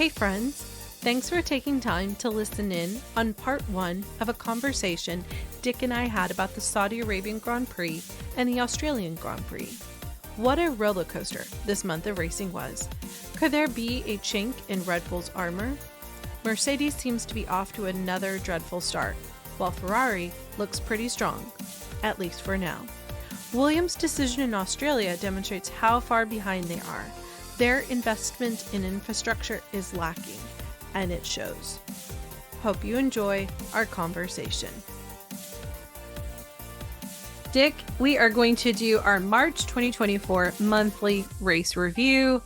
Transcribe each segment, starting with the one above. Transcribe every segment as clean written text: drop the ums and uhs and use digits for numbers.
Hey friends, thanks for taking time to listen in on part one of a conversation Dick and I had about the Saudi Arabian Grand Prix and the Australian Grand Prix. What a roller coaster this month of racing was. Could there be a chink in Red Bull's armor? Mercedes seems to be off to another dreadful start, while Ferrari looks pretty strong, at least for now. Williams' decision in Australia demonstrates how far behind they are. Their investment in infrastructure is lacking, and it shows. Hope you enjoy our conversation. Dick, we are going to do our March 2024 monthly race review.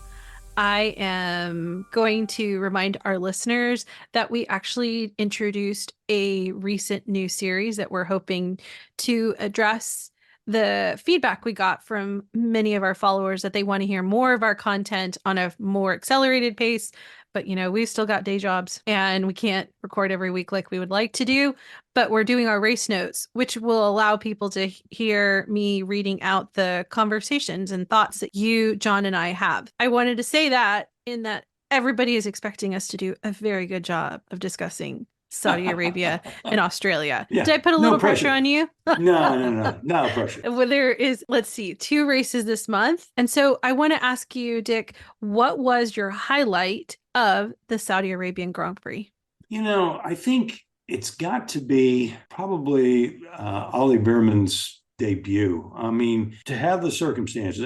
I am going to remind our listeners that we actually introduced a recent new series that we're hoping to address the feedback we got from many of our followers that they want to hear more of our content on a more accelerated pace. But, you know, we've still got day jobs and we can't record every week like we would like to do. But we're doing our race notes, which will allow people to hear me reading out the conversations and thoughts that you, John, and I have. I wanted to say that in that everybody is expecting us to do a very good job of discussing Saudi Arabia and Australia. Yeah, Did I put a little pressure on you? No pressure. Well, there is, let's see, 2 races this month. And so I want to ask you, Dick, what was your highlight of the Saudi Arabian Grand Prix? You know, I think it's got to be probably Ollie Behrman's debut. I mean, to have the circumstances,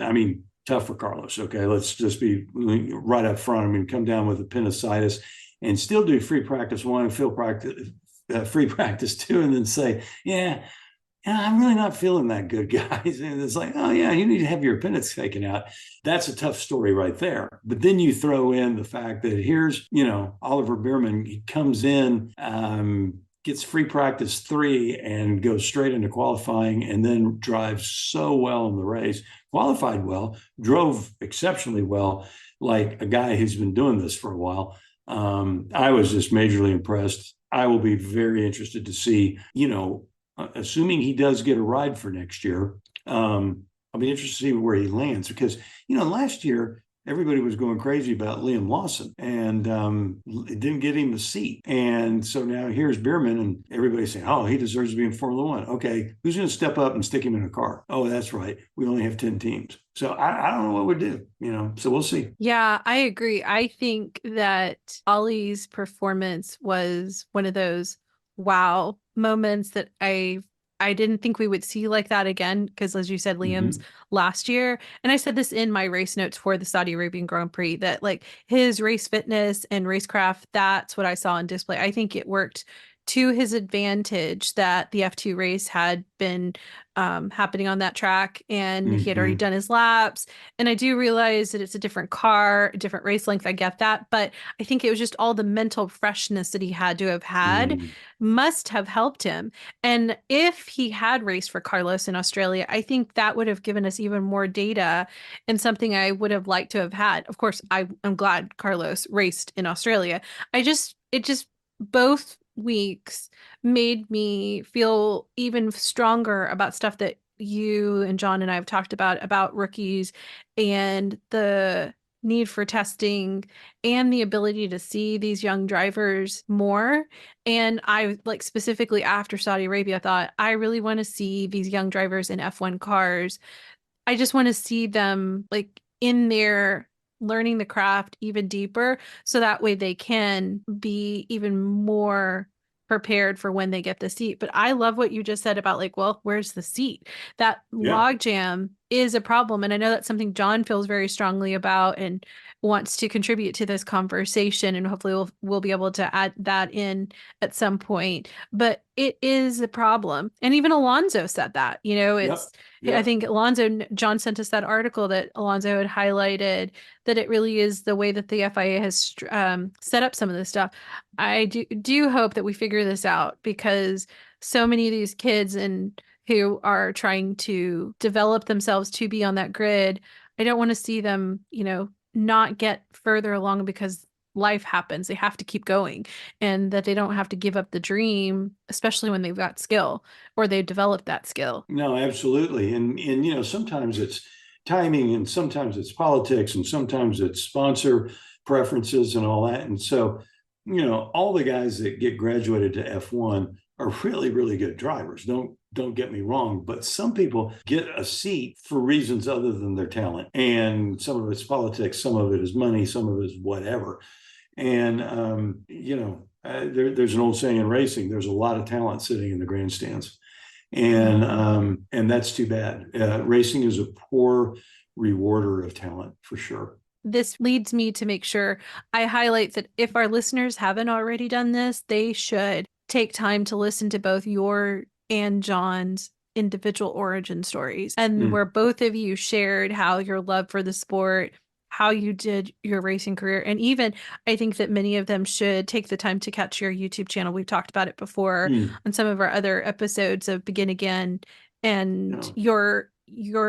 tough for Carlos. Okay, let's just be right up front. I mean, come down with appendicitis and still do free practice 1 and free practice 2, and then say, yeah, I'm really not feeling that good, guys. And it's like, oh yeah, you need to have your appendix taken out. That's a tough story right there. But then you throw in the fact that here's, Oliver Behrman, he comes in, gets free practice 3 and goes straight into qualifying, and then drives so well in the race, qualified well, drove exceptionally well, like a guy who's been doing this for a while. I was just majorly impressed. I will be very interested to see, assuming he does get a ride for next year. I'll be interested to see where he lands because, last year, everybody was going crazy about Liam Lawson and it didn't get him the seat. And so now here's Behrman and everybody's saying, oh, he deserves to be in Formula One. Okay, who's going to step up and stick him in a car? Oh, that's right. We only have 10 teams. So I don't know what we'd do, so we'll see. Yeah, I agree. I think that Ollie's performance was one of those wow moments that I didn't think we would see like that again, because as you said, Liam's last year, and I said this in my race notes for the Saudi Arabian Grand Prix, that like his race fitness and racecraft, that's what I saw on display. I think it worked to his advantage that the F2 race had been happening on that track and he had already done his laps. And I do realize that it's a different car, a different race length. I get that. But I think it was just all the mental freshness that he had to have had must have helped him. And if he had raced for Carlos in Australia, I think that would have given us even more data and something I would have liked to have had. Of course, I'm glad Carlos raced in Australia. Both weeks made me feel even stronger about stuff that you and John and I have talked about rookies and the need for testing and the ability to see these young drivers more. And I specifically after Saudi Arabia thought, I really want to see these young drivers in F1 cars. I just want to see them in there learning the craft even deeper so that way they can be even more prepared for when they get the seat. But I love what you just said about where's the seat? That logjam is a problem. And I know that's something John feels very strongly about and wants to contribute to this conversation. And hopefully we'll be able to add that in at some point. But it is a problem. And even Alonso said that, I think John sent us that article that Alonso had highlighted that it really is the way that the FIA has set up some of this stuff. I do hope that we figure this out because so many of these kids who are trying to develop themselves to be on that grid, I don't want to see them, not get further along because life happens. They have to keep going and that they don't have to give up the dream, especially when they've got skill or they've developed that skill. No, absolutely. And sometimes it's timing and sometimes it's politics and sometimes it's sponsor preferences and all that. And so, all the guys that get graduated to F1 are really, really good drivers. Don't get me wrong, but some people get a seat for reasons other than their talent. And some of it's politics, some of it is money, some of it is whatever. And there's an old saying in racing: there's a lot of talent sitting in the grandstands, and that's too bad. Racing is a poor rewarder of talent for sure. This leads me to make sure I highlight that if our listeners haven't already done this, they should take time to listen to both your and John's individual origin stories, and where both of you shared how your love for the sport, how you did your racing career, and even I think that many of them should take the time to catch your YouTube channel. We've talked about it before on some of our other episodes of Begin Again, and your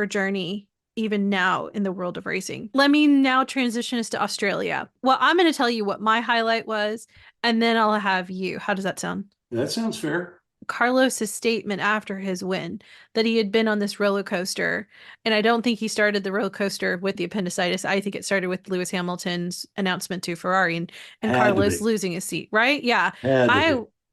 journey even now in the world of racing. Let me now transition us to Australia. Well, I'm going to tell you what my highlight was, and then I'll have you. How does that sound? That sounds fair. Carlos's statement after his win that he had been on this roller coaster. And I don't think he started the roller coaster with the appendicitis. I think it started with Lewis Hamilton's announcement to Ferrari and Carlos losing his seat, right? Yeah.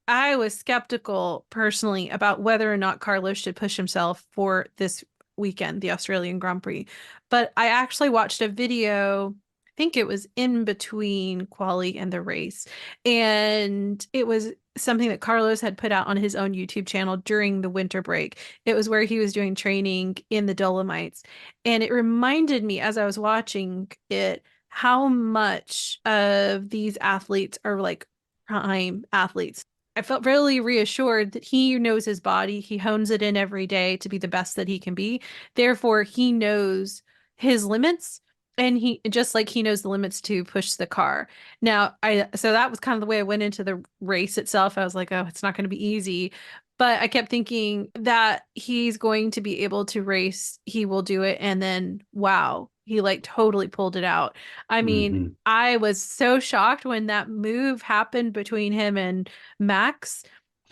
I was skeptical personally about whether or not Carlos should push himself for this weekend, the Australian Grand Prix. But I actually watched a video, I think it was in between quali and the race, and it was something that Carlos had put out on his own YouTube channel during the winter break. It was where he was doing training in the Dolomites. And it reminded me as I was watching it how much of these athletes are like prime athletes. I felt really reassured that he knows his body. He hones it in every day to be the best that he can be. Therefore, he knows his limits, and he just like he knows the limits to push the car. Now, so that was kind of the way I went into the race itself. I was like, oh, it's not going to be easy. But I kept thinking that he's going to be able to race. He will do it. And then, wow, he like totally pulled it out. I mean, I was so shocked when that move happened between him and Max.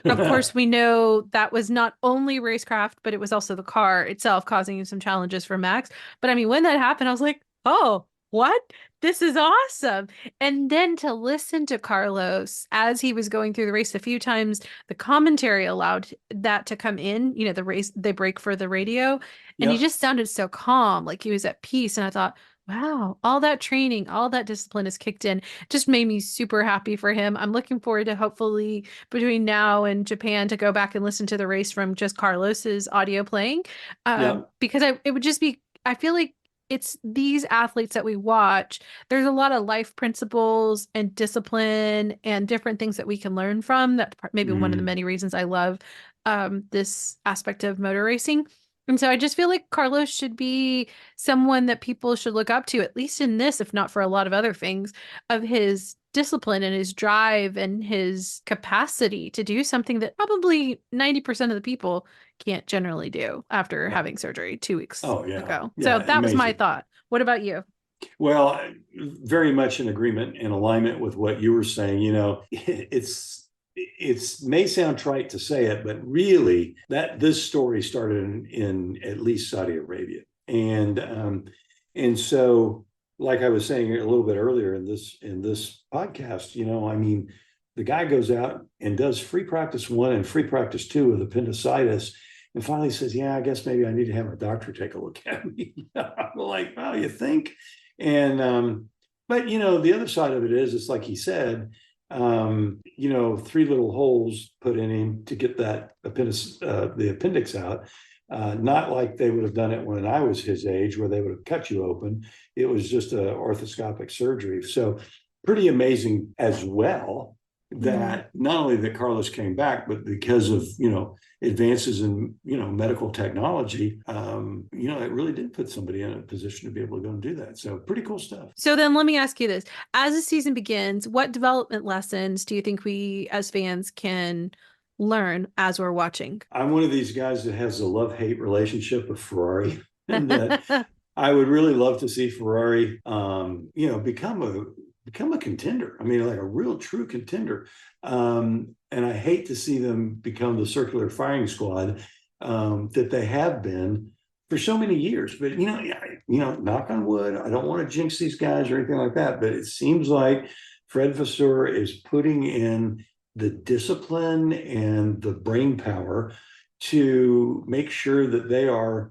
Of course, we know that was not only racecraft, but it was also the car itself causing some challenges for Max. But I mean, when that happened, I was like, oh, what? This is awesome. And then to listen to Carlos as he was going through the race a few times, the commentary allowed that to come in, the race, they break for the radio, and he just sounded so calm, like he was at peace. And I thought, wow, all that training, all that discipline is kicked in. Just made me super happy for him. I'm looking forward to hopefully between now and Japan to go back and listen to the race from just Carlos's audio playing. Because it would just be, I feel like it's these athletes that we watch. There's a lot of life principles and discipline and different things that we can learn from. That's maybe one of the many reasons I love this aspect of motor racing. And so I just feel like Carlos should be someone that people should look up to, at least in this, if not for a lot of other things, of his discipline and his drive and his capacity to do something that probably 90% of the people can't generally do after having surgery 2 weeks ago. So that was my thought. What about you? Well, very much in agreement and alignment with what you were saying. It may sound trite to say it, but really this story started in at least Saudi Arabia. And so, like I was saying a little bit earlier in this podcast, I mean, the guy goes out and does free practice 1 and free practice 2 with appendicitis, and finally says, yeah, I guess maybe I need to have a doctor take a look at me. I'm like, oh, you think? And but the other side of it is, it's like he said, 3 little holes put in him to get that the appendix out. Not like they would have done it when I was his age, where they would have cut you open. It was just an orthoscopic surgery. So pretty amazing as well that not only that Carlos came back, but because of, advances in, medical technology, it really did put somebody in a position to be able to go and do that. So pretty cool stuff. So then let me ask you this. As the season begins, what development lessons do you think we as fans can learn as we're watching? I'm one of these guys that has a love-hate relationship with Ferrari, and that I would really love to see Ferrari, become a contender. I mean, like a real true contender. And I hate to see them become the circular firing squad that they have been for so many years. But, knock on wood, I don't want to jinx these guys or anything like that, but it seems like Fred Vasseur is putting in the discipline and the brain power to make sure that they are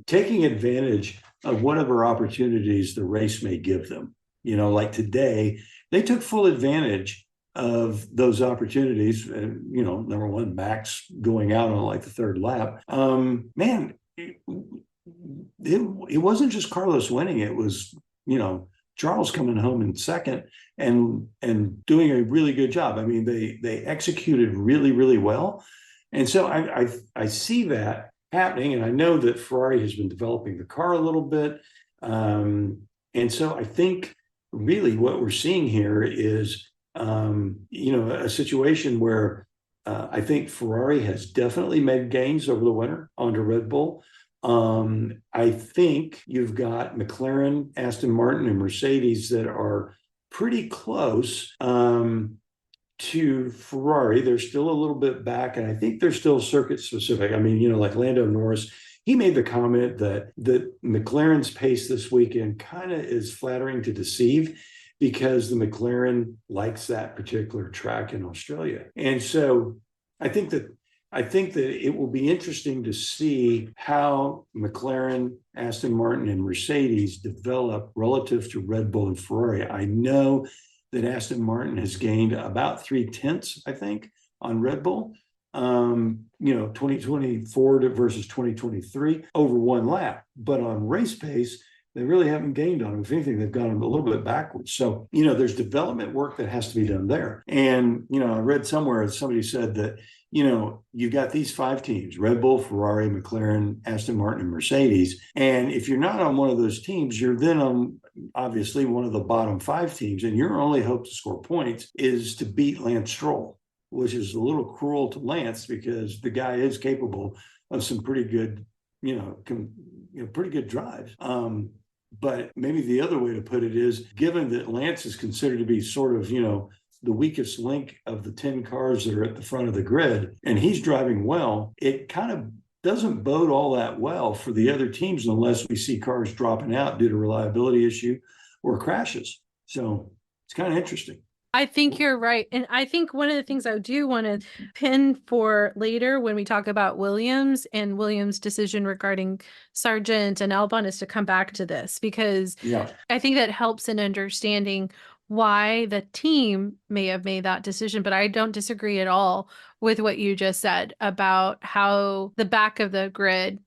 taking advantage of whatever opportunities the race may give them. Like today, they took full advantage of those opportunities. Number one, Max going out on like the third lap. Man, it wasn't just Carlos winning. It was, Charles coming home in second and doing a really good job. I mean, they executed really, really well. And so I see that happening, and I know that Ferrari has been developing the car a little bit. And so I think really what we're seeing here is a situation where I think Ferrari has definitely made gains over the winter onto Red Bull. I think you've got McLaren, Aston Martin, and Mercedes that are pretty close to Ferrari. They're still a little bit back, and I think they're still circuit specific. I mean, like Lando Norris, he made the comment that McLaren's pace this weekend kind of is flattering to deceive because the McLaren likes that particular track in Australia. And so I think that it will be interesting to see how McLaren, Aston Martin, and Mercedes develop relative to Red Bull and Ferrari. I know that Aston Martin has gained about 0.3, I think, on Red Bull. 2024 versus 2023 over one lap, but on race pace, they really haven't gained on them. If anything, they've gone a little bit backwards. So, there's development work that has to be done there. And, I read somewhere somebody said that, you've got these 5 teams, Red Bull, Ferrari, McLaren, Aston Martin, and Mercedes. And if you're not on one of those teams, you're then on obviously one of the bottom 5 teams. And your only hope to score points is to beat Lance Stroll, which is a little cruel to Lance because the guy is capable of some pretty good, pretty good drives. But maybe the other way to put it is, given that Lance is considered to be sort of, the weakest link of the 10 cars that are at the front of the grid, and he's driving well, it kind of doesn't bode all that well for the other teams unless we see cars dropping out due to reliability issue or crashes. So it's kind of interesting. I think you're right. And I think one of the things I do want to pin for later when we talk about Williams and Williams' decision regarding Sargent and Albon is to come back to this, because I think that helps in understanding why the team may have made that decision. But I don't disagree at all with what you just said about how the back of the grid,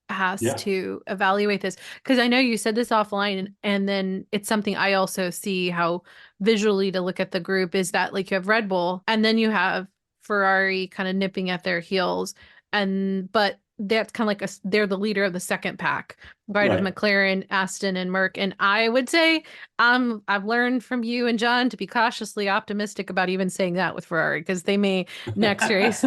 has to evaluate this. Because I know you said this offline, and then it's something I also see how visually to look at the group is that, like, you have Red Bull and then you have Ferrari kind of nipping at their heels, but that's kind of like they're the leader of the second pack, right? Of McLaren, Aston, and Merc. And I would say I've learned from you and John to be cautiously optimistic about even saying that with Ferrari, because they may next race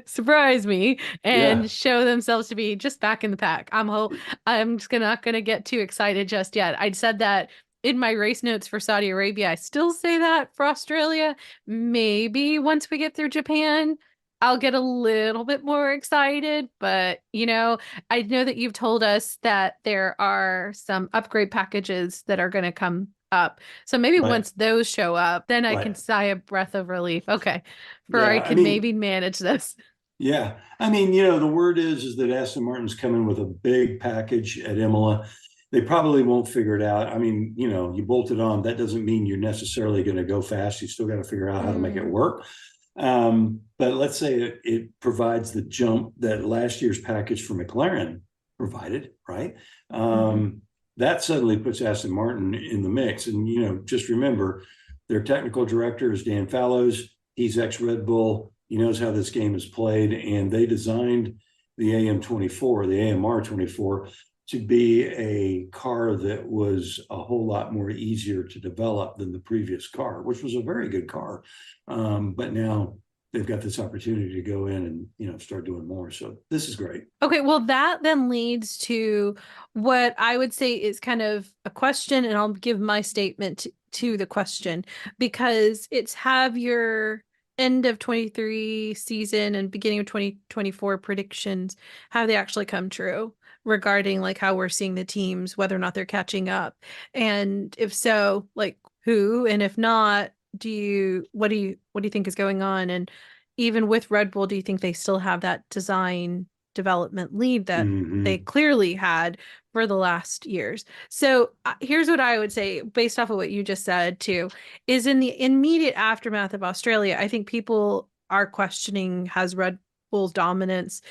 surprise me and show themselves to be just back in the pack. I'm just not gonna get too excited just yet. I said that in my race notes for Saudi Arabia. I still say that for Australia. Maybe once we get through Japan, I'll get a little bit more excited. But, I know that you've told us that there are some upgrade packages that are going to come up. So maybe once those show up, then I can sigh a breath of relief. Okay, Ferrari can maybe manage this. Yeah. I mean, the word is that Aston Martin's coming with a big package at Imola. They probably won't figure it out. I mean, you bolt it on. That doesn't mean you're necessarily going to go fast. You still got to figure out how to make it work. But let's say it provides the jump that last year's package for McLaren provided, right? That suddenly puts Aston Martin in the mix. And, just remember, their technical director is Dan Fallows. He's ex-Red Bull. He knows how this game is played. And they designed the AM24, the AMR 24, to be a car that was a whole lot more easier to develop than the previous car, which was a very good car. But now they've got this opportunity to go in and, start doing more. So this is great. Okay, well, that then leads to what I would say is kind of a question, and I'll give my statement to the question, because it's have your end of 23 season and beginning of 2024 predictions, have they actually come true? regarding like how we're seeing the teams, whether or not they're catching up. And if so, like who? And if not, what do you think is going on? And even with Red Bull, do you think they still have that design development lead that they Hmm. clearly had for the last years? So here's what I would say based off of what you just said too, is in the immediate aftermath of Australia, I think people are questioning has Red Bull's dominance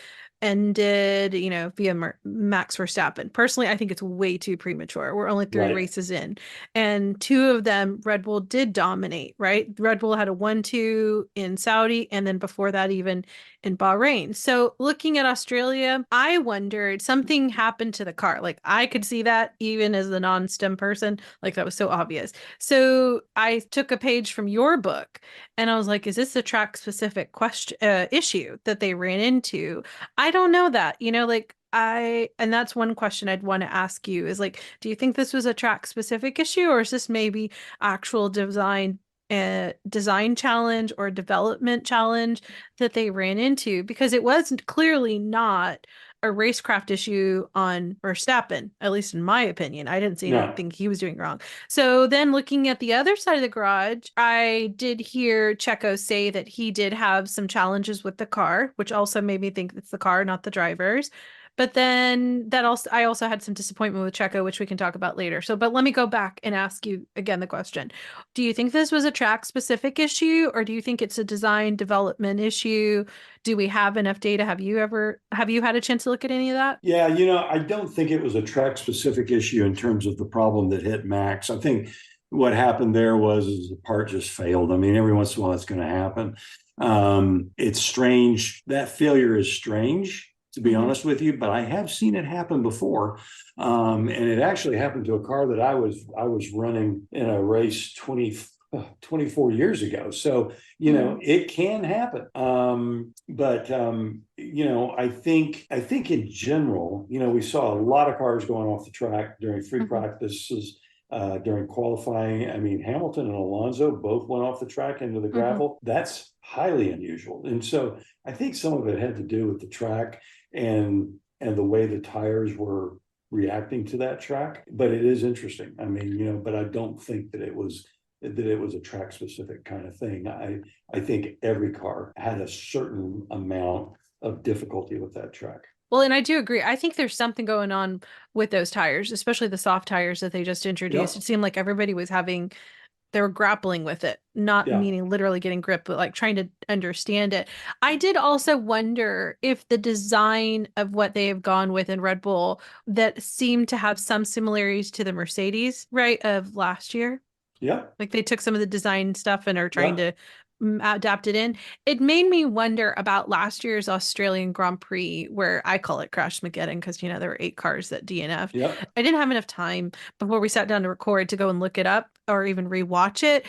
ended, via Max Verstappen. Personally, I think it's way too premature. We're only three Right. races in, and two of them, Red Bull did dominate, right? Red Bull had a 1-2 in Saudi, and then before that, even in Bahrain. So looking at Australia, I wondered something happened to the car. Like I could see that even as the non-STEM person, like that was so obvious. So I took a page from your book and I was like, is this a track specific question issue that they ran into? I don't know that. Like and that's one question I'd want to ask you is like, do you think this was a track specific issue or is this maybe actual design challenge or development challenge that they ran into? Because it was clearly not a racecraft issue on Verstappen, at least in my opinion. I didn't see No. anything he was doing wrong. So then looking at the other side of the garage, I did hear Checo say that he did have some challenges with the car, which also made me think it's the car, not the drivers. But then I also had some disappointment with Checo, which we can talk about later. So, but let me go back and ask you again the question. Do you think this was a track specific issue or do you think it's a design development issue? Do we have enough data? Have you had a chance to look at any of that? Yeah, I don't think it was a track specific issue in terms of the problem that hit Max. I think what happened there was is the part just failed. I mean, every once in a while that's going to happen. It's strange. That failure is strange, to be Hmm. honest with you, but I have seen it happen before. And it actually happened to a car that I was running in a race 24 years ago. So, Hmm. it can happen. But I think in general, we saw a lot of cars going off the track during free Hmm. practices, during qualifying. I mean, Hamilton and Alonso both went off the track into the Hmm. gravel. That's highly unusual. And so I think some of it had to do with the track and the way the tires were reacting to that track. But it is interesting. I mean, but I don't think that it was a track specific kind of thing. I think every car had a certain amount of difficulty with that track. Well, and I do agree. I think there's something going on with those tires, especially the soft tires that they just introduced. Yep. It seemed like everybody was they were grappling with it, not Yeah. meaning literally getting grip, but like trying to understand it. I did also wonder if the design of what they have gone with in Red Bull that seemed to have some similarities to the Mercedes, right, of last year. Yep. Like they took some of the design stuff and are trying Yep. to adapt it in. It made me wonder about last year's Australian Grand Prix, where I call it Crash Mageddon because, there were 8 cars that DNF'd. Yep. I didn't have enough time before we sat down to record to go and look it up or even rewatch it.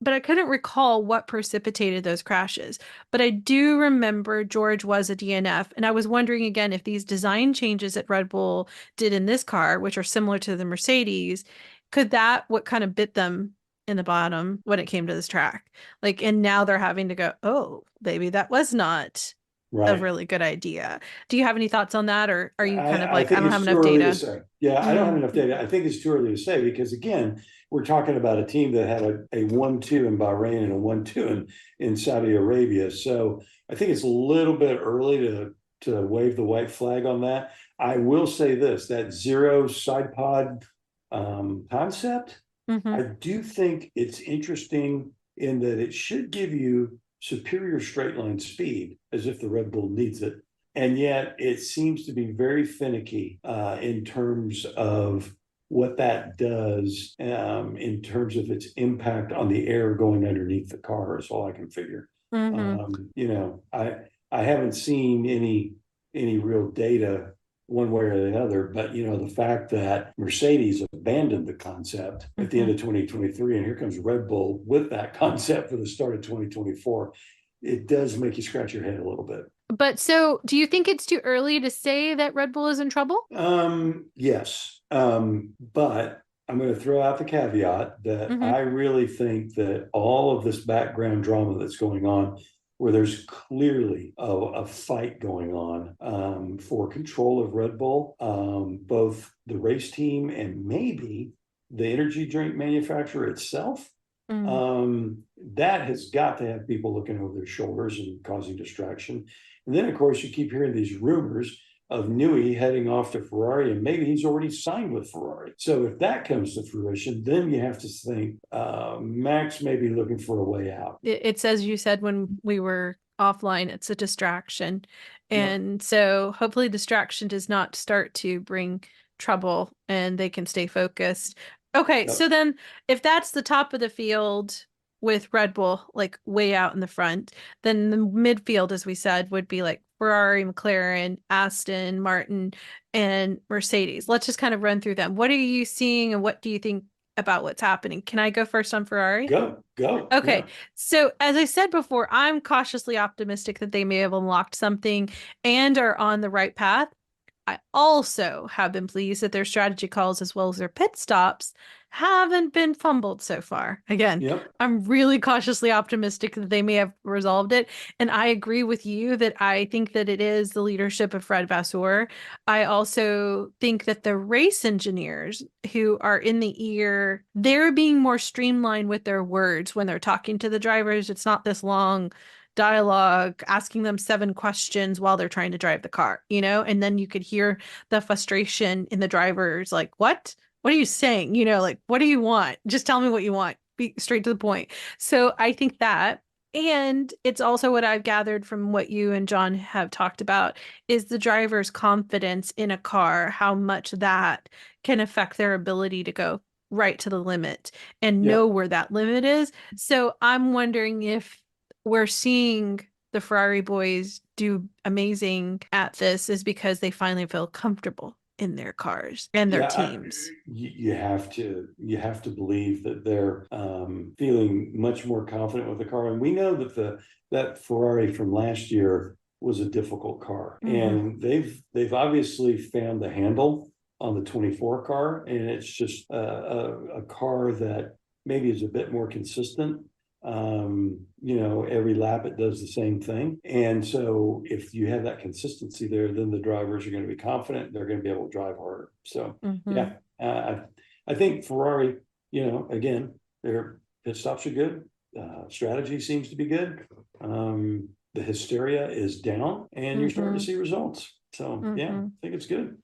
But I couldn't recall what precipitated those crashes. But I do remember George was a DNF. And I was wondering again if these design changes that Red Bull did in this car, which are similar to the Mercedes, could that what kind of bit them in the bottom when it came to this track? Like, and now they're having to go, oh, baby, that was not a Right. really good idea. Do you have any thoughts on that? Or are you kind of I like, I think don't have it's too enough early to data? say. Yeah, I don't have Mm, enough data. I think it's too early to say because again, we're talking about a team that had a 1-2 in Bahrain and a 1-2 in Saudi Arabia. So I think it's a little bit early to wave the white flag on that. I will say this, that zero side pod concept, hmm. I do think it's interesting in that it should give you superior straight line speed as if the Red Bull needs it. And yet it seems to be very finicky in terms of what that does in terms of its impact on the air going underneath the car is all I can figure. Hmm. I haven't seen any real data one way or the other. But the fact that Mercedes abandoned the concept at the end Hmm. of 2023, and here comes Red Bull with that concept for the start of 2024, it does make you scratch your head a little bit. But so, do you think it's too early to say that Red Bull is in trouble? Yes. But I'm going to throw out the caveat that Hmm. I really think that all of this background drama that's going on where there's clearly a fight going on for control of Red Bull, both the race team and maybe the energy drink manufacturer itself. Mm. That has got to have people looking over their shoulders and causing distraction. And then, of course, you keep hearing these rumors of Newey heading off to Ferrari, and maybe he's already signed with Ferrari. So if that comes to fruition, then you have to think Max may be looking for a way out. It's as you said when we were offline, it's a distraction. Yep. And so hopefully distraction does not start to bring trouble and they can stay focused. Okay, Yep. so then if that's the top of the field with Red Bull like way out in the front, then the midfield, as we said, would be like Ferrari, McLaren, Aston Martin, and Mercedes. Let's just kind of run through them. What are you seeing and what do you think about what's happening? Can I go first on Ferrari? Go. Okay, Yeah. so as I said before, I'm cautiously optimistic that they may have unlocked something and are on the right path. I also have been pleased that their strategy calls as well as their pit stops haven't been fumbled so far. Again, Yep. I'm really cautiously optimistic that they may have resolved it. And I agree with you that I think that it is the leadership of Fred Vasseur. I also think that the race engineers who are in the ear, they're being more streamlined with their words when they're talking to the drivers. It's not this long dialogue, asking them 7 questions while they're trying to drive the car, and then you could hear the frustration in the drivers like, what? What are you saying? Like, what do you want? Just tell me what you want. Be straight to the point. So I think that. And it's also what I've gathered from what you and John have talked about is the driver's confidence in a car, how much that can affect their ability to go right to the limit and know Yep. where that limit is. So I'm wondering if we're seeing the Ferrari boys do amazing at this is because they finally feel comfortable in their cars and their Yeah, teams. you have to believe that they're feeling much more confident with the car, and we know that that Ferrari from last year was a difficult car, Mm-hmm. and they've obviously found the handle on the 24 car, and it's just a car that maybe is a bit more consistent. Every lap it does the same thing. And so if you have that consistency there, then the drivers are going to be confident. They're going to be able to drive harder. So Mm-hmm. yeah, I think Ferrari, again, their pit stops are good. Strategy seems to be good. The hysteria is down and you're starting Mm-hmm. to see results. So yeah, I Mm-hmm. think it's good.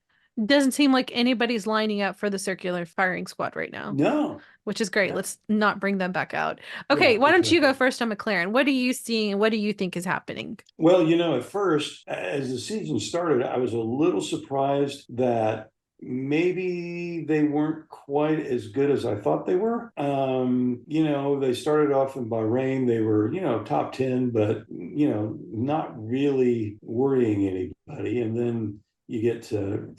Doesn't seem like anybody's lining up for the circular firing squad right now, No. which is great. Yeah. Let's not bring them back out. Okay, Yeah, why don't you go exactly. first on McLaren? What are you seeing and what do you think is happening? Well, at first, as the season started, I was a little surprised that maybe they weren't quite as good as I thought they were. They started off in Bahrain, they were, top 10, but, not really worrying anybody. And then you get to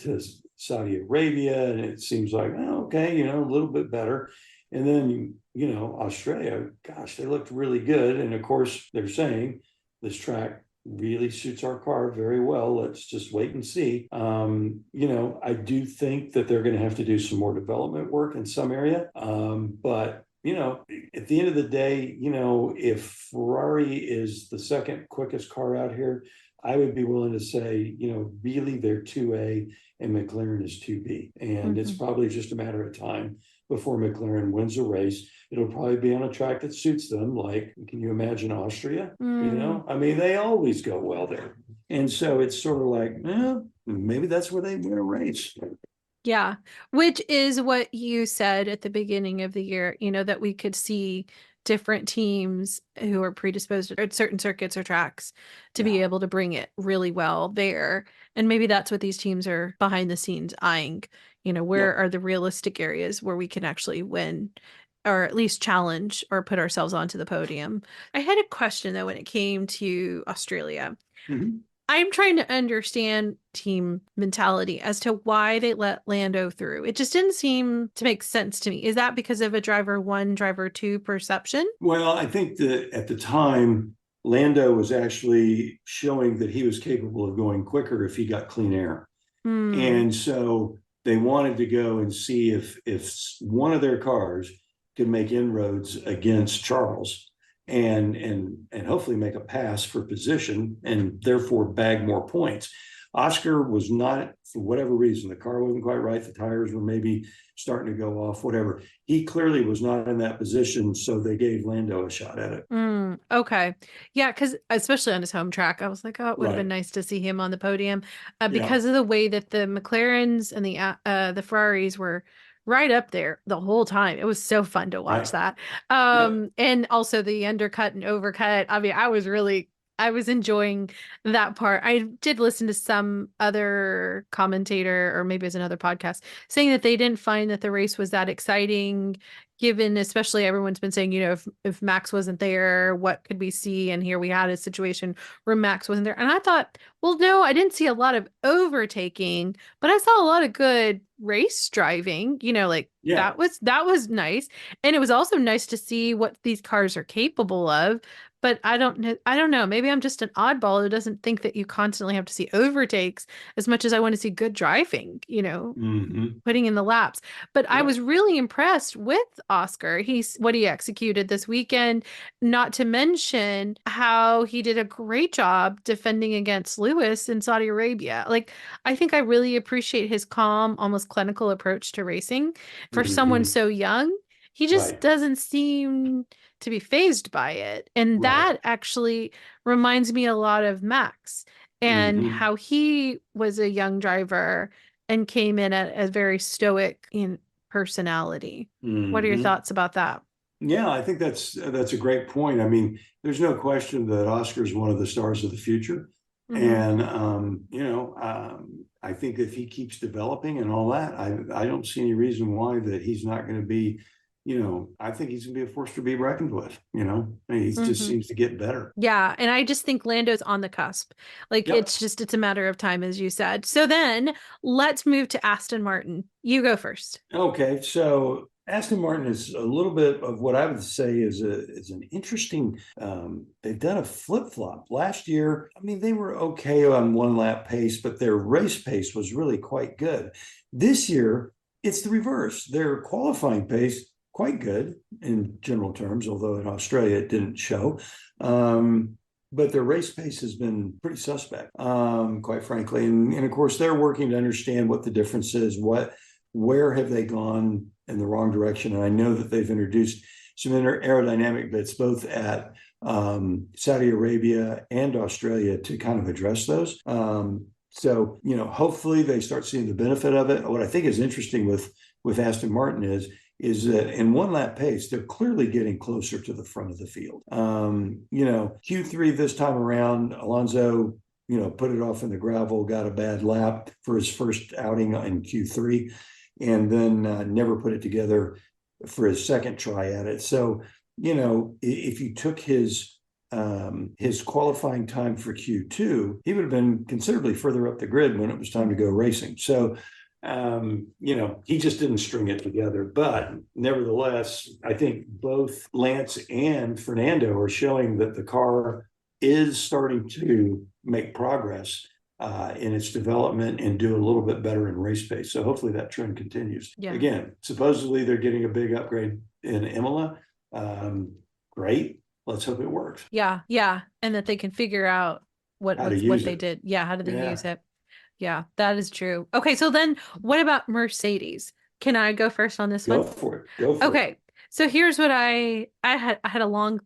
Saudi Arabia, and it seems like, oh, okay, a little bit better. And then, Australia, gosh, they looked really good. And of course, they're saying this track really suits our car very well. Let's just wait and see. I do think that they're going to have to do some more development work in some area. But at the end of the day, if Ferrari is the second quickest car out here, I would be willing to say, really they're 2A and McLaren is 2B. And it's Mm-hmm. probably just a matter of time before McLaren wins a race. It'll probably be on a track that suits them. Like, can you imagine Austria? Mm. I mean, they always go well there. And so it's sort of like, maybe that's where they win a race. Yeah, which is what you said at the beginning of the year, that we could see different teams who are predisposed at certain circuits or tracks to be Yeah. able to bring it really well there. And maybe that's what these teams are behind the scenes eyeing. Where Yep. are the realistic areas where we can actually win or at least challenge or put ourselves onto the podium? I had a question though when it came to Australia. Mm-hmm. I'm trying to understand team mentality as to why they let Lando through. It just didn't seem to make sense to me. Is that because of a driver one, driver two perception? Well, I think that at the time, Lando was actually showing that he was capable of going quicker if he got clean air. Hmm. And so they wanted to go and see if one of their cars could make inroads against Charles and hopefully make a pass for position and therefore bag more points. Oscar was not, for whatever reason, the car wasn't quite right. The tires were maybe starting to go off, whatever. He clearly was not in that position, so they gave Lando a shot at it. Okay. Yeah, because especially on his home track, I was like, oh, it would have been Right. nice to see him on the podium, Yeah. because of the way that the McLarens and the Ferraris were right up there the whole time. It was so fun to watch Right. that. Yep. And also the undercut and overcut. I mean, I was enjoying that part. I did listen to some other commentator, or maybe it's another podcast, saying that they didn't find that the race was that exciting, given especially everyone's been saying, if Max wasn't there, what could we see? And here we had a situation where Max wasn't there. And I thought, well, no, I didn't see a lot of overtaking, but I saw a lot of good race driving, like Yeah. that was nice. And it was also nice to see what these cars are capable of. But I don't know. Maybe I'm just an oddball who doesn't think that you constantly have to see overtakes as much as I want to see good driving, Mm-hmm. putting in the laps. But I Yep. was really impressed with Oscar. What he executed this weekend, not to mention how he did a great job defending against Lewis in Saudi Arabia. Like, I think I really appreciate his calm, almost clinical approach to racing for someone Mm-hmm. so young. He just Right. doesn't seem to be phased by it. And Right. that actually reminds me a lot of Max and Mm-hmm. how he was a young driver and came in at a very stoic in personality. What are your Mm-hmm. thoughts about that? Yeah, I think that's a great point. I mean, there's no question that Oscar is one of the stars of the future, Hmm. and I think if he keeps developing and all that, I don't see any reason why that he's not going to be. I think he's going to be a force to be reckoned with. He just Hmm. seems to get better. Yeah, and I just think Lando's on the cusp. Like, Yep. it's a matter of time, as you said. So then let's move to Aston Martin. You go first. Okay, so Aston Martin is a little bit of what I would say is an interesting. They've done a flip flop. Last year, I mean, they were okay on one lap pace, but their race pace was really quite good. This year, it's the reverse. Their qualifying pace quite good in general terms, although in Australia it didn't show. But their race pace has been pretty suspect, quite frankly. And of course, they're working to understand what the difference is, where have they gone in the wrong direction? And I know that they've introduced some aerodynamic bits both at Saudi Arabia and Australia to kind of address those. Hopefully they start seeing the benefit of it. What I think is interesting with Aston Martin is that in one lap pace, they're clearly getting closer to the front of the field. Q3 this time around, Alonso put it off in the gravel, got a bad lap for his first outing in Q3, and then never put it together for his second try at it. So, if you took his qualifying time for Q2, he would have been considerably further up the grid when it was time to go racing. So, he just didn't string it together. But nevertheless, I think both Lance and Fernando are showing that the car is starting to make progress in its development and do a little bit better in race pace. So hopefully that trend continues. Yeah. Again, supposedly they're getting a big upgrade in Imola. Great. Let's hope it works. Yeah, yeah. And that they can figure out How to what use they it. did. Yeah, how do they use Yeah. it? Yeah, that is true. Okay, so then what about Mercedes? Can I go first on this Go one? for it. Go for it. Okay. So here's what I had a long,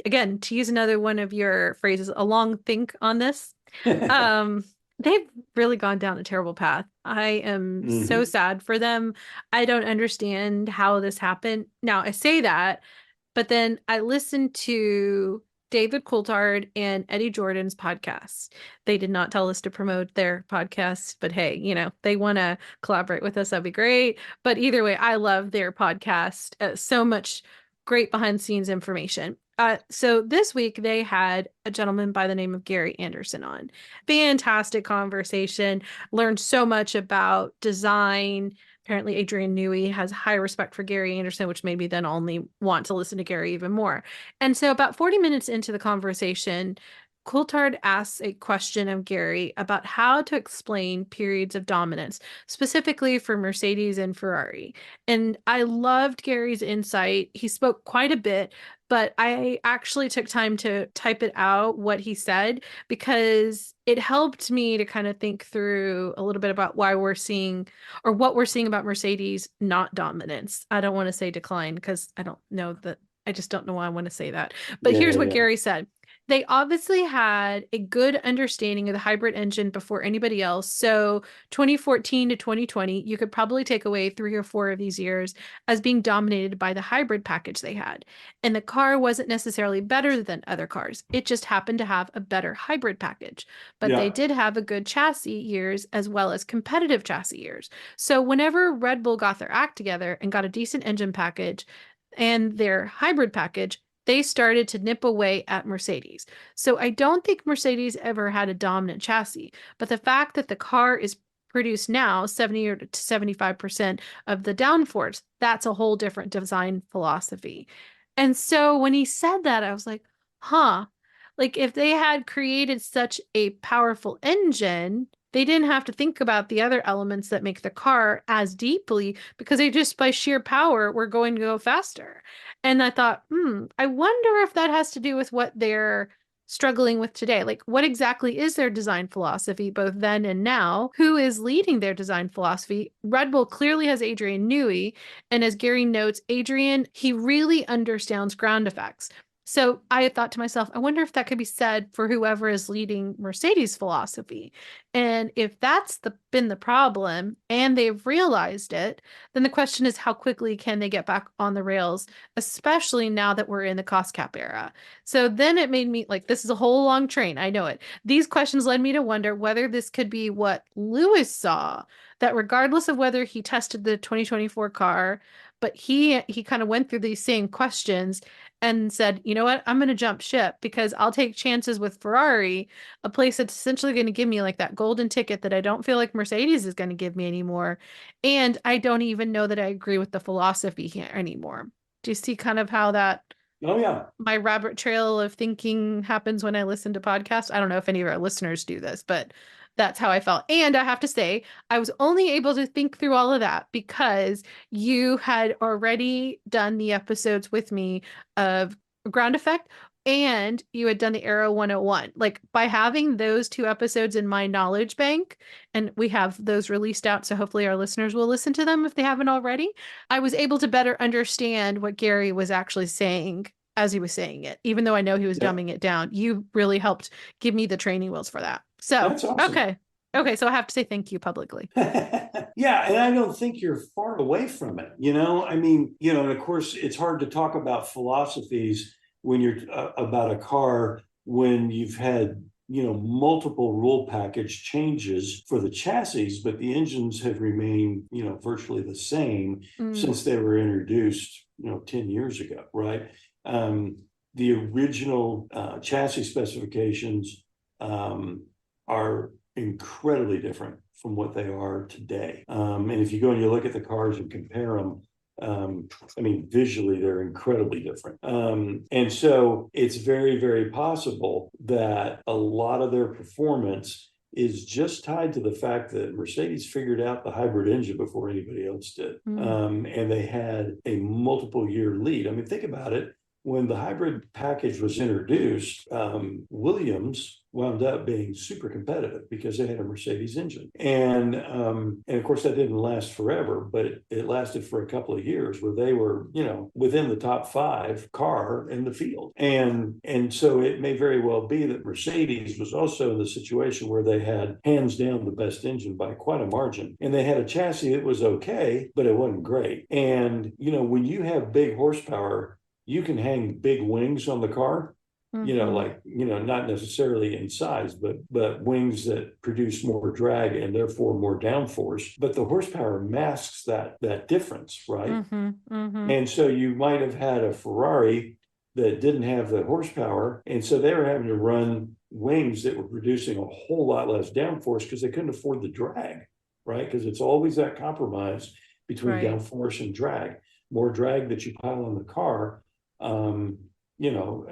again, to use another one of your phrases, a long think on this. Um, they've really gone down a terrible path. I am so Hmm. sad for them. I don't understand how this happened. Now, I say that, but then I listened to David Coulthard and Eddie Jordan's podcast. They did not tell us to promote their podcast, but hey, they want to collaborate with us. That'd be great. But either way, I love their podcast. So much great behind the scenes information. So this week they had a gentleman by the name of Gary Anderson on. Fantastic conversation. Learned so much about design. Apparently, Adrian Newey has high respect for Gary Anderson, which made me then only want to listen to Gary even more. And so, about 40 minutes into the conversation, Coulthard asks a question of Gary about how to explain periods of dominance, specifically for Mercedes and Ferrari. And I loved Gary's insight. He spoke quite a bit, but I actually took time to type it out what he said because it helped me to kind of think through a little bit about why we're seeing or what we're seeing about Mercedes not dominance. I don't want to say decline because I don't know that I just don't know why I want to say that. But Yeah, here's yeah, what yeah. Gary said. They obviously had a good understanding of the hybrid engine before anybody else. So 2014 to 2020, you could probably take away 3 or 4 of these years as being dominated by the hybrid package they had. And the car wasn't necessarily better than other cars. It just happened to have a better hybrid package. But they Yeah. did have a good chassis years as well as competitive chassis years. So whenever Red Bull got their act together and got a decent engine package and their hybrid package, they started to nip away at Mercedes. So I don't think Mercedes ever had a dominant chassis, but the fact that the car is produced now 70 or to 75% of the downforce, that's a whole different design philosophy. And so when he said that, I was like, huh, like if they had created such a powerful engine, they didn't have to think about the other elements that make the car as deeply because they just by sheer power were going to go faster. And I thought, I wonder if that has to do with what they're struggling with today. Like, what exactly is their design philosophy, both then and now? Who is leading their design philosophy? Red Bull clearly has Adrian Newey. And as Gary notes, Adrian, he really understands ground effects. So I thought to myself, I wonder if that could be said for whoever is leading Mercedes philosophy. And if been the problem and they've realized it, then the question is how quickly can they get back on the rails, especially now that we're in the cost cap era. So then it made me like, this is a whole long train. I know it. These questions led me to wonder whether this could be what Lewis saw, that regardless of whether he tested the 2024 car, but he kind of went through these same questions and said, you know what, I'm going to jump ship because I'll take chances with Ferrari, a place that's essentially going to give me like that golden ticket that I don't feel like Mercedes is going to give me anymore. And I don't even know that I agree with the philosophy here anymore. Do you see kind of how that Oh, yeah. my rabbit trail of thinking happens when I listen to podcasts? I don't know if any of our listeners do this, but that's how I felt. And I have to say, I was only able to think through all of that because you had already done the episodes with me of Ground Effect and you had done the Arrow 101. Like by having those 2 episodes in my knowledge bank, and we have those released out, so hopefully our listeners will listen to them if they haven't already. I was able to better understand what Gary was actually saying as he was saying it, even though I know he was Yeah. dumbing it down. You really helped give me the training wheels for that. So, That's awesome. okay. Okay, so I have to say thank you publicly. Yeah, and I don't think you're far away from it. I mean, and of course, it's hard to talk about philosophies when you're about a car when you've had multiple rule package changes for the chassis, but the engines have remained virtually the same Mm, since they were introduced 10 years ago, right? The original chassis specifications are incredibly different from what they are today. And if you go and you look at the cars and compare them, I mean, visually, they're incredibly different. And so it's very, very possible that a lot of their performance is just tied to the fact that Mercedes figured out the hybrid engine before anybody else did. mm, And they had a multiple year lead. I mean, think about it. When the hybrid package was introduced, Williams wound up being super competitive because they had a Mercedes engine, and of course that didn't last forever, but it lasted for a couple of years where they were within the top 5 car in the field, and so it may very well be that Mercedes was also in the situation where they had hands down the best engine by quite a margin, and they had a chassis that was okay, but it wasn't great. And when you have big horsepower, you can hang big wings on the car, mm-hmm. like, not necessarily in size, but wings that produce more drag and therefore more downforce. But the horsepower masks that difference, right? Mm-hmm. Mm-hmm. And so you might have had a Ferrari that didn't have the horsepower. And so they were having to run wings that were producing a whole lot less downforce because they couldn't afford the drag, right? Because it's always that compromise between Right. downforce and drag. More drag that you pile on the car,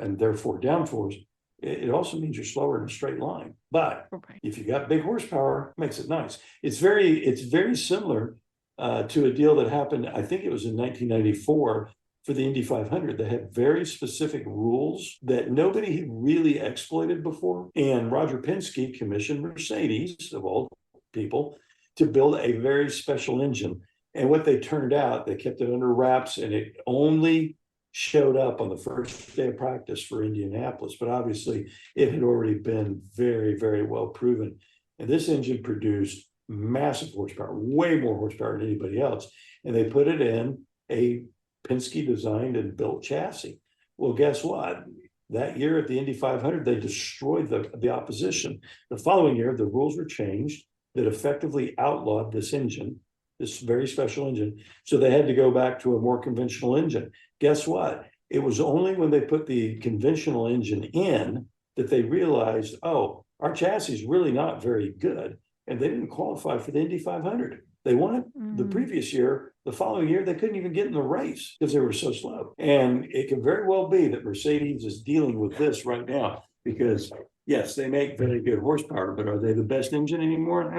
and therefore downforce, it also means you're slower in a straight line. But Right. if you got big horsepower, it makes it nice. It's very similar to a deal that happened, I think it was in 1994. for the Indy 500 that had very specific rules that nobody had really exploited before. And Roger Penske commissioned Mercedes, of all people, to build a very special engine. And what they turned out, they kept it under wraps, and it only showed up on the first day of practice for Indianapolis. But obviously, it had already been very, very well proven. And this engine produced massive horsepower, way more horsepower than anybody else. And they put it in a Penske designed and built chassis. Well, guess what? That year at the Indy 500, they destroyed the opposition. The following year, the rules were changed that effectively outlawed this engine, this very special engine. So they had to go back to a more conventional engine. Guess what? It was only when they put the conventional engine in that they realized, oh, our chassis is really not very good. And they didn't qualify for the Indy 500. They won it the previous year. The following year, they couldn't even get in the race because they were so slow. And it can very well be that Mercedes is dealing with this right now because, yes, they make very good horsepower, but are they the best engine anymore?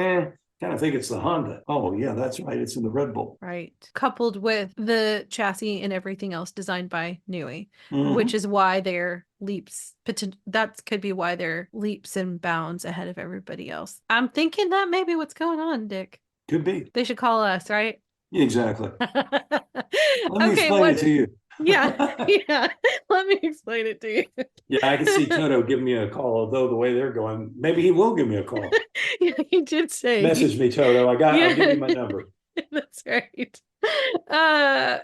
Kind of think it's the Honda. Oh, yeah, that's right. It's in the Red Bull. Right. Coupled with the chassis and everything else designed by Newey, which is why they're that could be why they're leaps and bounds ahead of everybody else. I'm thinking that maybe what's going on, Dick. Could be. They should call us, right? Exactly. Let me Okay, explain it to you. Yeah, yeah. Let me explain it to you. Yeah, I can see Toto giving me a call, although the way they're going, maybe he will give me a call. Yeah, he did say. Message me, Toto. I'll give you my number. That's right.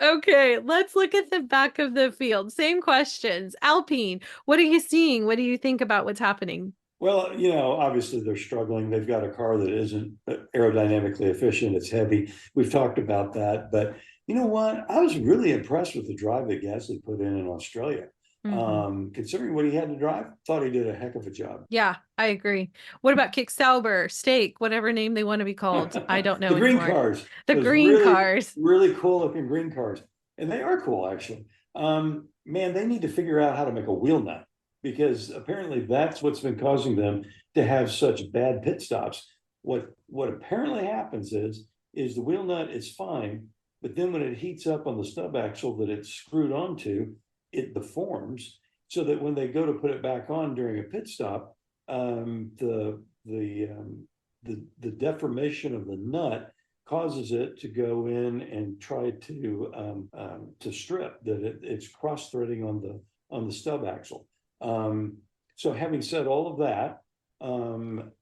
Okay, let's look at the back of the field. Same questions. Alpine, what are you seeing? What do you think about what's happening? Well, obviously they're struggling. They've got a car that isn't aerodynamically efficient. It's heavy. We've talked about that. But you know what? I was really impressed with the drive that Gasly put in Australia. Considering what he had to drive, thought he did a heck of a job. Yeah, I agree. What about Kick Sauber, Steak, whatever name they want to be called? I don't know The green anymore. cars. The green cars. Really cool looking green cars. And they are cool, actually. Man, they need to figure out how to make a wheel nut because apparently that's what's been causing them to have such bad pit stops. What apparently happens is the wheel nut is fine, but then when it heats up on the stub axle that it's screwed onto, it deforms so that when they go to put it back on during a pit stop, the deformation of the nut causes it to go in and try to strip that it's cross threading on the stub axle. So having said all of that,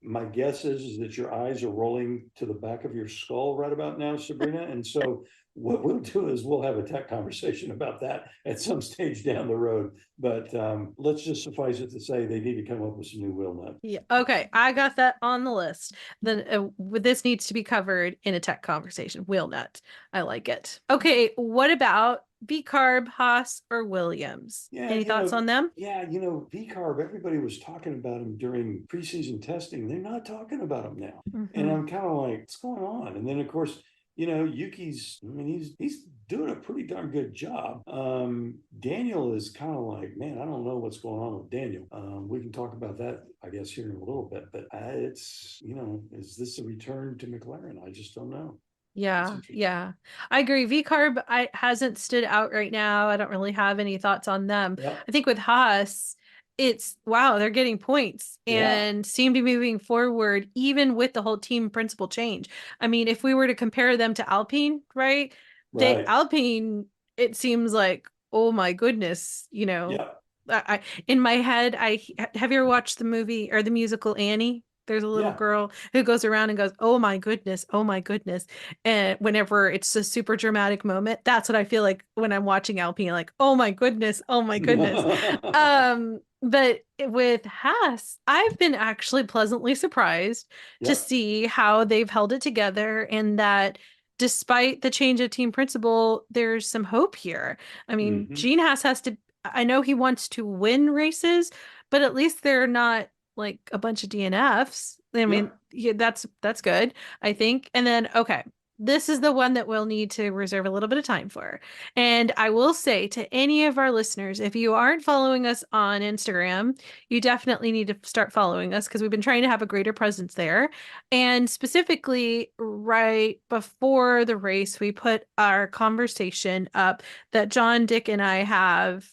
my guess is that your eyes are rolling to the back of your skull right about now, Sabrina, and so what we'll do is we'll have a tech conversation about that at some stage down the road. But let's just suffice it to say they need to come up with some new wheel nuts. Yeah. Okay. I got that on the list. Then this needs to be covered in a tech conversation. Wheel nut. I like it. Okay. What about V-Carb, Haas, or Williams? Yeah, Any thoughts on them? Yeah, V-Carb, everybody was talking about them during preseason testing. They're not talking about them now. And I'm kind of like, what's going on? And then, of course, Yuki's, he's doing a pretty darn good job. Daniel is kind of like, man, I don't know what's going on with Daniel. We can talk about that, I guess, here in a little bit, but it's, is this a return to McLaren? I just don't know. Yeah, yeah. I agree. V-Carb hasn't stood out right now. I don't really have any thoughts on them. Yeah. I think with Haas, it's wow, they're getting points and seem to be moving forward even with the whole team principal change. I mean, if we were to compare them to Alpine, right? Alpine, it seems like, oh my goodness, I in my head, have you ever watched the movie or the musical Annie? There's a little girl who goes around and goes, oh my goodness, oh my goodness. And whenever it's a super dramatic moment, that's what I feel like when I'm watching Alpine, like, oh my goodness, oh my goodness. But with Haas, I've been actually pleasantly surprised to see how they've held it together and that despite the change of team principal, there's some hope here. I mean, Gene Haas has to, I know he wants to win races, but at least they're not like a bunch of DNFs. I mean, that's good, I think. And then, okay, this is the one that we'll need to reserve a little bit of time for. And I will say to any of our listeners, if you aren't following us on Instagram, you definitely need to start following us because we've been trying to have a greater presence there. And specifically, right before the race, we put our conversation up that John, Dick, and I have.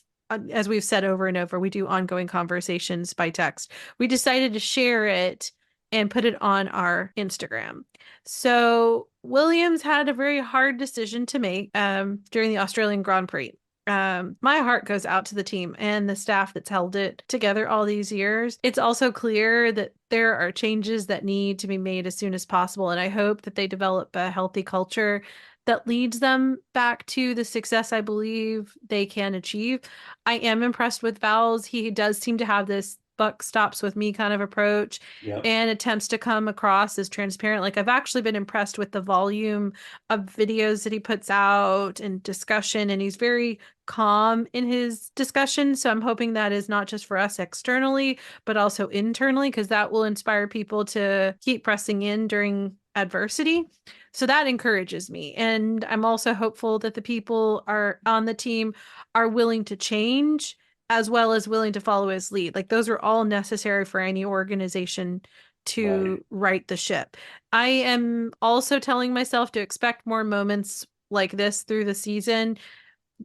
As we've said over and over, we do ongoing conversations by text. We decided to share it and put it on our Instagram. So Williams had a very hard decision to make during the Australian Grand Prix. My heart goes out to the team and the staff that's held it together all these years. It's also clear that there are changes that need to be made as soon as possible, and I hope that they develop a healthy culture that leads them back to the success I believe they can achieve. I am impressed with Val's. He does seem to have this buck stops with me kind of approach Yep. and attempts to come across as transparent. Like I've actually been impressed with the volume of videos that he puts out and discussion, and he's very calm in his discussion. So I'm hoping that is not just for us externally, but also internally, because that will inspire people to keep pressing in during adversity. So that encourages me. And I'm also hopeful that the people are on the team are willing to change as well as willing to follow his lead. Like those are all necessary for any organization Right. to right the ship. I am also telling myself to expect more moments like this through the season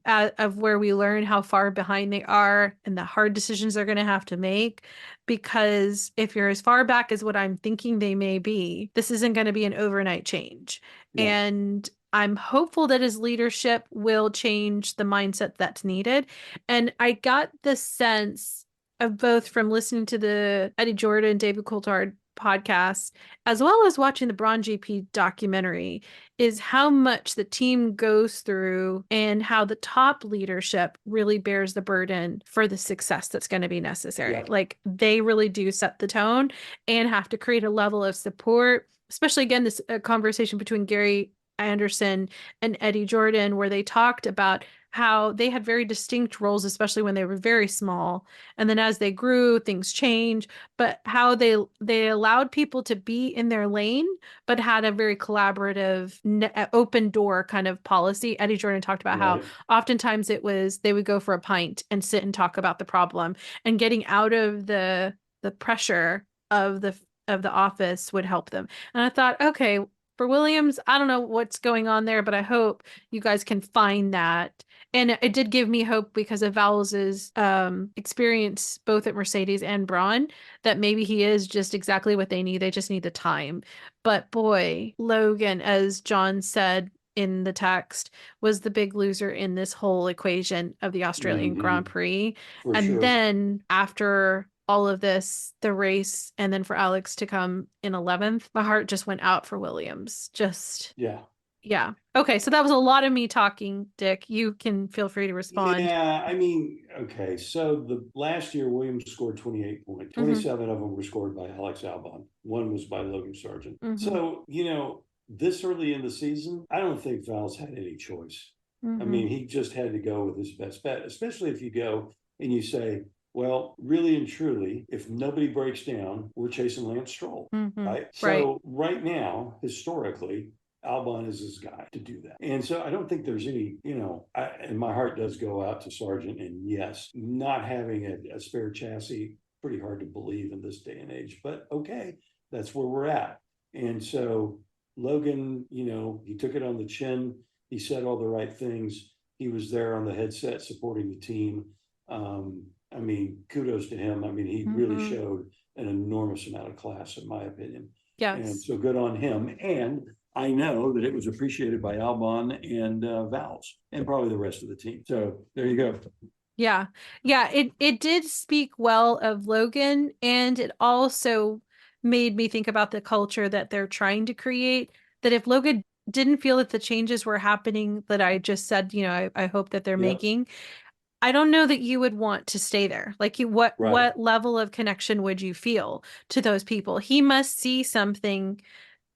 of where we learn how far behind they are and the hard decisions they're going to have to make. Because if you're as far back as what I'm thinking they may be, this isn't going to be an overnight change. Yeah. And I'm hopeful that his leadership will change the mindset that's needed. And I got the sense of both from listening to the Eddie Jordan, David Coulthard podcast, as well as watching the Braun GP documentary, is how much the team goes through and how the top leadership really bears the burden for the success that's going to be necessary. Yep. Like they really do set the tone and have to create a level of support, especially again, this conversation between Gary Anderson and Eddie Jordan, where they talked about how they had very distinct roles, especially when they were very small. And then as they grew, things changed, but how they allowed people to be in their lane but had a very collaborative, open door kind of policy. Eddie Jordan talked about how Right. oftentimes it was they would go for a pint and sit and talk about the problem, and getting out of the pressure of the office would help them. And I thought, okay, for Williams, I don't know what's going on there, but I hope you guys can find that. And it did give me hope because of Vals's experience both at Mercedes and Braun, that maybe he is just exactly what they need. They just need the time. But boy, Logan, as John said in the text, was the big loser in this whole equation of the Australian Hmm. Grand Prix. For And sure. then after all of this, the race, and then for Alex to come in 11th, my heart just went out for Williams. Just, Yeah. yeah. Okay, so that was a lot of me talking, Dick. You can feel free to respond. Yeah, I mean, okay. So the last year, Williams scored 28 points. Mm-hmm. 27 of them were scored by Alex Albon. One was by Logan Sargent. Mm-hmm. So, this early in the season, I don't think Val's had any choice. I Mm-hmm. mean, he just had to go with his best bet, especially if you go and you say, well, really and truly, if nobody breaks down, we're chasing Lance Stroll, Mm-hmm. right? Right. So right now, historically, Albon is his guy to do that. And so I don't think there's any, and my heart does go out to Sargent. And yes, not having a spare chassis, pretty hard to believe in this day and age, but okay, that's where we're at. And so Logan, he took it on the chin. He said all the right things. He was there on the headset supporting the team. I mean, kudos to him. I mean, he really Mm-hmm. showed an enormous amount of class, in my opinion. And Yes. so good on him. And I know that it was appreciated by Albon and Valls and probably the rest of the team. So there you go. Yeah. Yeah, it did speak well of Logan, and it also made me think about the culture that they're trying to create. That if Logan didn't feel that the changes were happening that I just said, I hope that they're Yep. making, I don't know that you would want to stay there. Like Right. what level of connection would you feel to those people? He must see something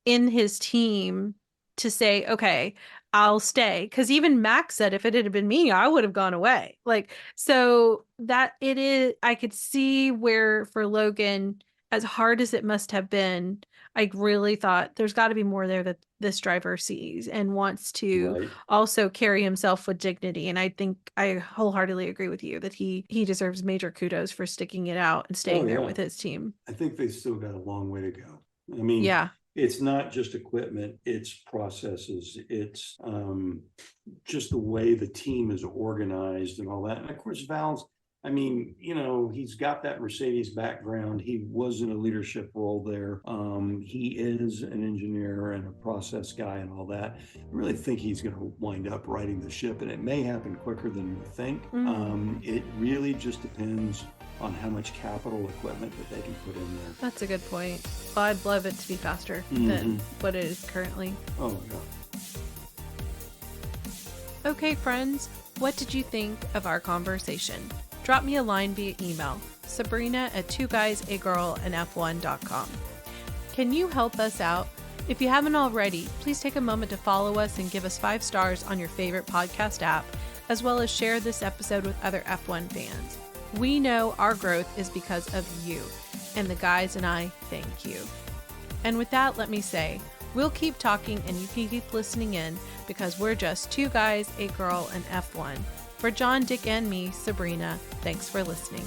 in his team to say, okay, I'll stay. Because even Max said, if it had been me, I would have gone away. Like, so that it is, I could see where for Logan, as hard as it must have been, I really thought there's got to be more there that this driver sees and wants to Right. also carry himself with dignity. And I think I wholeheartedly agree with you that he deserves major kudos for sticking it out and Oh staying there yeah. with his team. I think they still got a long way to go. I mean, Yeah. it's not just equipment, it's processes, it's just the way the team is organized and all that. And of course, Val's, I mean, he's got that Mercedes background. He was in a leadership role there. He is an engineer and a process guy and all that. I really think he's going to wind up righting the ship, and it may happen quicker than we think. Mm, It really just depends on how much capital equipment that they can put in there. that's a good point. Well, I'd love it to be faster than what it is currently. Oh, yeah. Okay, friends, what did you think of our conversation? Drop me a line via email, Sabrina at 2guysagirlandf1.com. Can you help us out? If you haven't already, please take a moment to follow us and give us 5 stars on your favorite podcast app, as well as share this episode with other F1 fans. We know our growth is because of you, and the guys and I thank you. And with that, let me say, we'll keep talking and you can keep listening in because we're just 2 guys, a girl, and F1. For John, Dick, and me, Sabrina, thanks for listening.